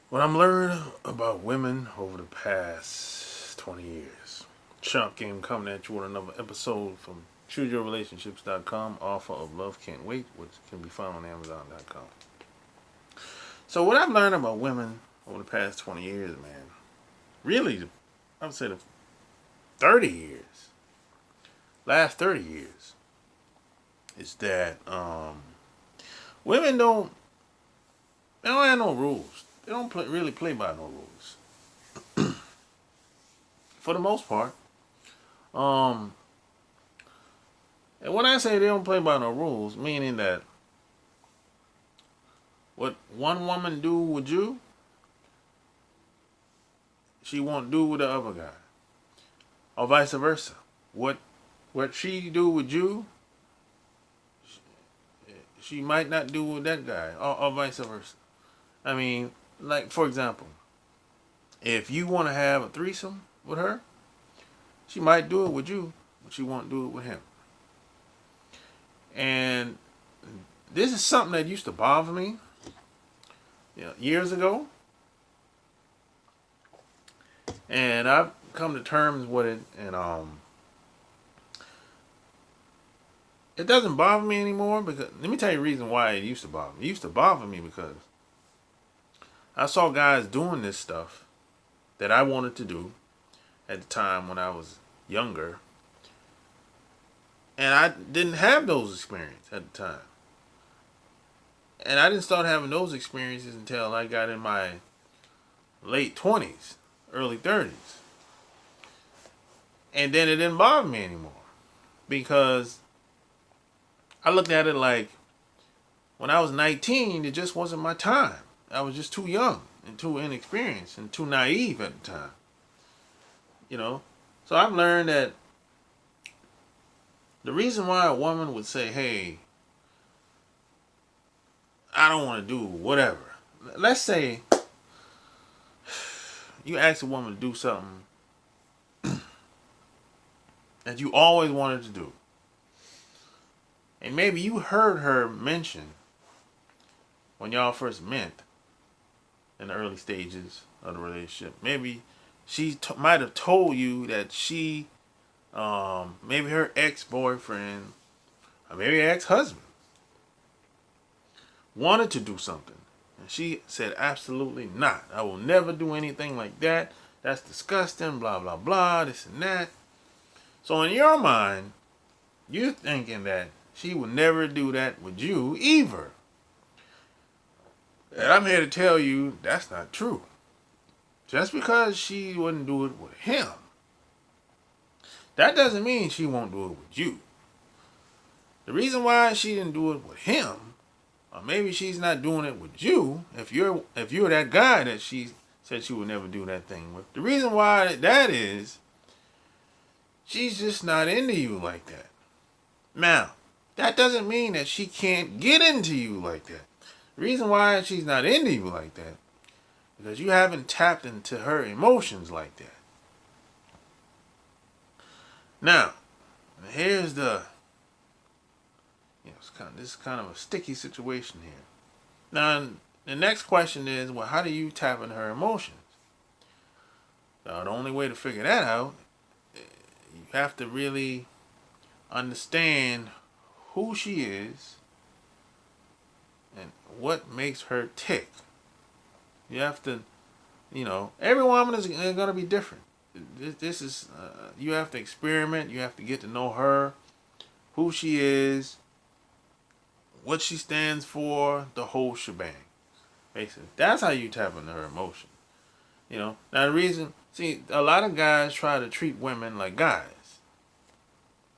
What I'm learning about women over the past 20 years. Sharp Game coming at you with another episode from ChooseYourRelationships.com, author of Love Can't Wait, which can be found on Amazon.com. So, what I've learned about women over the past 20 years, man, really, I would say the 30 years, last 30 years, is that women they don't have no rules. They don't really play by no rules. For the most part. Um, and when I say they don't play by no rules, meaning that what one woman do with you, she won't do with the other guy, or vice versa. What what she do with you, she might not do with that guy, or vice versa. I mean, like for example, if you want to have a threesome with her, she might do it with you, but she won't do it with him. And this is something that used to bother me, years ago, and I've come to terms with it, and it doesn't bother me anymore because let me tell you the reason why it used to bother me. It used to bother me because I saw guys doing this stuff that I wanted to do at the time when I was younger, and I didn't have those experiences at the time. And I didn't start having those experiences until I got in my late 20s, early 30s. And then it didn't bother me anymore because I looked at it like when I was 19, it just wasn't my time. I was just too young and too inexperienced and too naive at the time. You know? So I've learned that the reason why a woman would say, hey, I don't want to do whatever. Let's say you ask a woman to do something that you always wanted to do. And maybe you heard her mention when y'all first met in the early stages of the relationship. Maybe she might have told you that maybe her ex-boyfriend, or maybe her ex-husband, wanted to do something. And she said, absolutely not. I will never do anything like that. That's disgusting, blah, blah, blah, this and that. So in your mind, you're thinking that she would never do that with you either. And I'm here to tell you that's not true. Just because she wouldn't do it with him, that doesn't mean she won't do it with you. The reason why she didn't do it with him, or maybe she's not doing it with you, if you're that guy that she said she would never do that thing with, the reason why that is, she's just not into you like that. Now, that doesn't mean that she can't get into you like that. The reason why she's not into you like that, because you haven't tapped into her emotions like that. Now, here's this is kind of a sticky situation here. Now, the next question is, well, how do you tap into her emotions? Now, the only way to figure that out, you have to really understand who she is and what makes her tick. You have to, every woman is going to be different. This is, you have to experiment. You have to get to know her, who she is, what she stands for, the whole shebang. Basically, that's how you tap into her emotion. Now the reason, see, a lot of guys try to treat women like guys.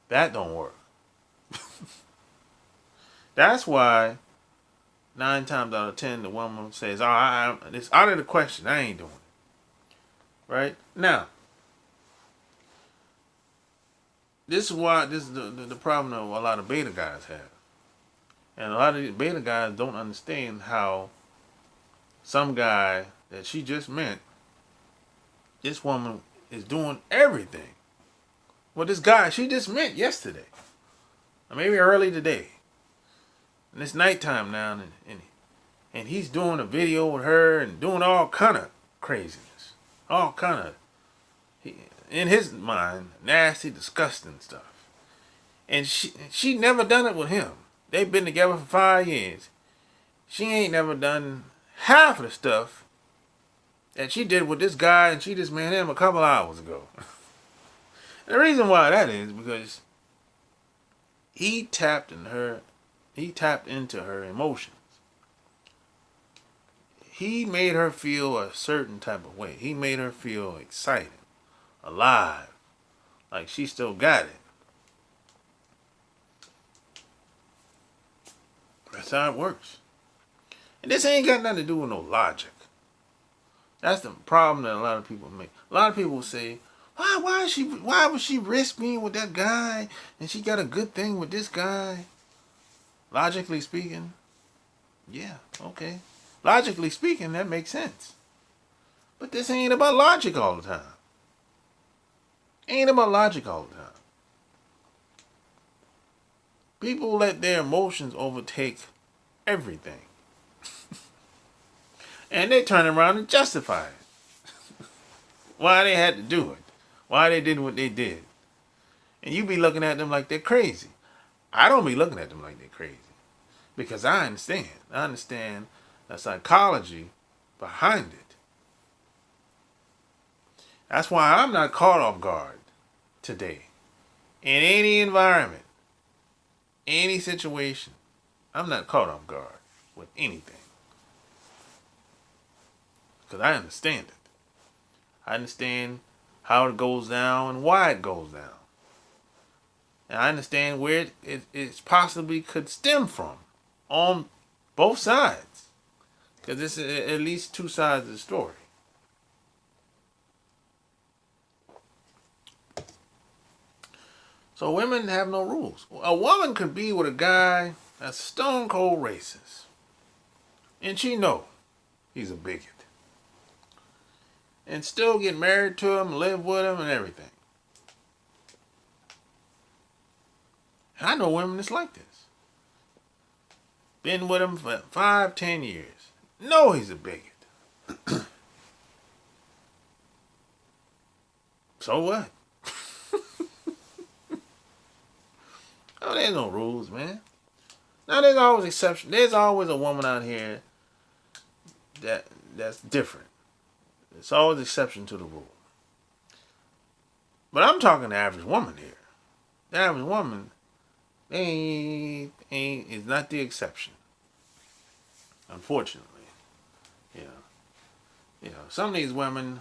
That don't work. That's why 9 times out of 10 the woman says, "Oh, it's out of the question. I ain't doing it." Right now, this is the problem that a lot of beta guys have, and a lot of these beta guys don't understand how some guy that she just met, this woman is doing everything. Well, this guy she just met yesterday, or maybe early today, and it's nighttime now, and and he's doing a video with her and doing all kind of craziness, all kind of, in his mind, nasty, disgusting stuff. And she never done it with him. They've been together for 5 years. She ain't never done half of the stuff that she did with this guy, and she just met him a couple hours ago. And the reason why that is because he tapped into her emotions. He made her feel a certain type of way. He made her feel excited, alive, like she still got it. That's how it works. And this ain't got nothing to do with no logic. That's the problem that a lot of people make. A lot of people say, why would she risk being with that guy and she got a good thing with this guy? Logically speaking, yeah, okay. Logically speaking, that makes sense. But this ain't about logic all the time. Ain't about logic all the time. People let their emotions overtake everything. And they turn around and justify it. Why they had to do it. Why they did what they did. And you be looking at them like they're crazy. I don't be looking at them like they're crazy. Because I understand. I understand the psychology behind it. That's why I'm not caught off guard today. In any environment, any situation, I'm not caught off guard with anything. Because I understand it. I understand how it goes down and why it goes down. And I understand where it possibly could stem from on both sides. Because there's at least two sides of the story. So women have no rules. A woman could be with a guy that's stone cold racist. And she know he's a bigot. And still get married to him, live with him, and everything. I know women that's like this. Been with him for 5, 10 years. Know he's a bigot. So what? Oh, there's no rules, man. Now there's always exceptions. There's always a woman out here that's different. It's always exception to the rule. But I'm talking the average woman here. The average woman is not the exception. Unfortunately. You know, some of these women,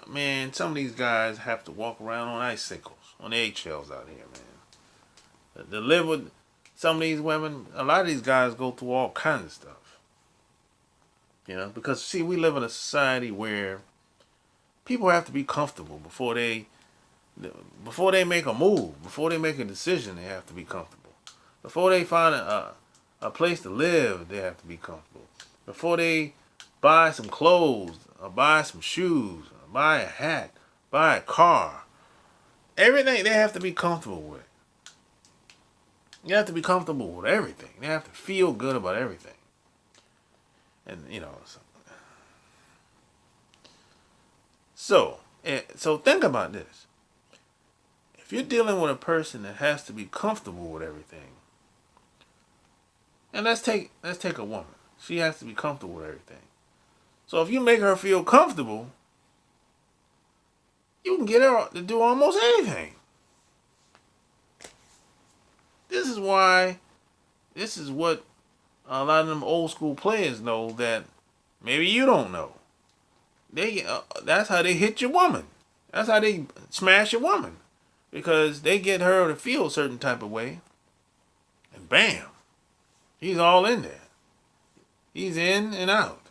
man, some of these guys have to walk around on icicles, on eggshells out here, man. To live with some of these women, a lot of these guys go through all kinds of stuff. You know, because see, we live in a society where people have to be comfortable before they make a move, before they make a decision. They have to be comfortable. Before they find a place to live, they have to be comfortable. Before they buy some clothes, or buy some shoes, or buy a hat, buy a car, everything they have to be comfortable with. You have to be comfortable with everything. They have to feel good about everything. And, you know, so think about this. If you're dealing with a person that has to be comfortable with everything, and let's take a woman. She has to be comfortable with everything. So if you make her feel comfortable, you can get her to do almost anything. This is what a lot of them old school players know that maybe you don't know. That's how they hit your woman. That's how they smash your woman. Because they get her to feel a certain type of way. And bam, he's all in there. He's in and out.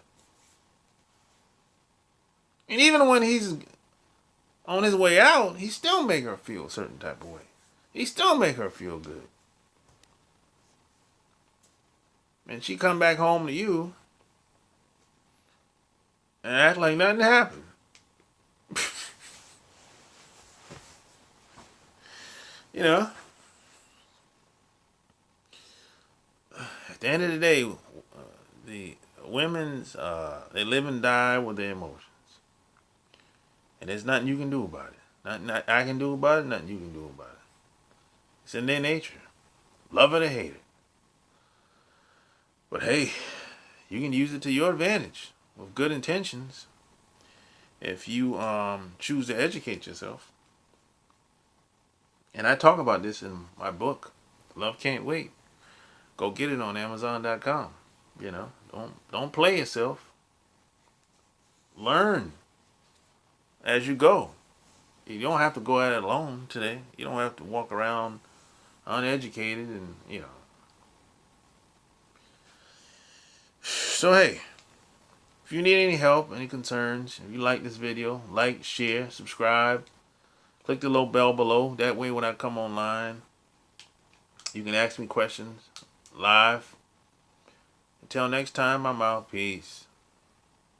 And even when he's on his way out, he still make her feel a certain type of way. He still make her feel good. And she come back home to you and act like nothing happened. You know, at the end of the day, women's they live and die with their emotions, and there's nothing you can do about it. Nothing I can do about it. Nothing you can do about it. It's in their nature, love it or hate it. But hey, you can use it to your advantage with good intentions if you choose to educate yourself. And I talk about this in my book, Love Can't Wait. Go get it on Amazon.com. You know, don't play yourself. Learn as you go. You don't have to go at it alone today. You don't have to walk around uneducated and, you know. So hey, if you need any help, any concerns, if you like this video, like, share, subscribe. Click the little bell below. That way when I come online, you can ask me questions live. Until next time, I'm out. Peace.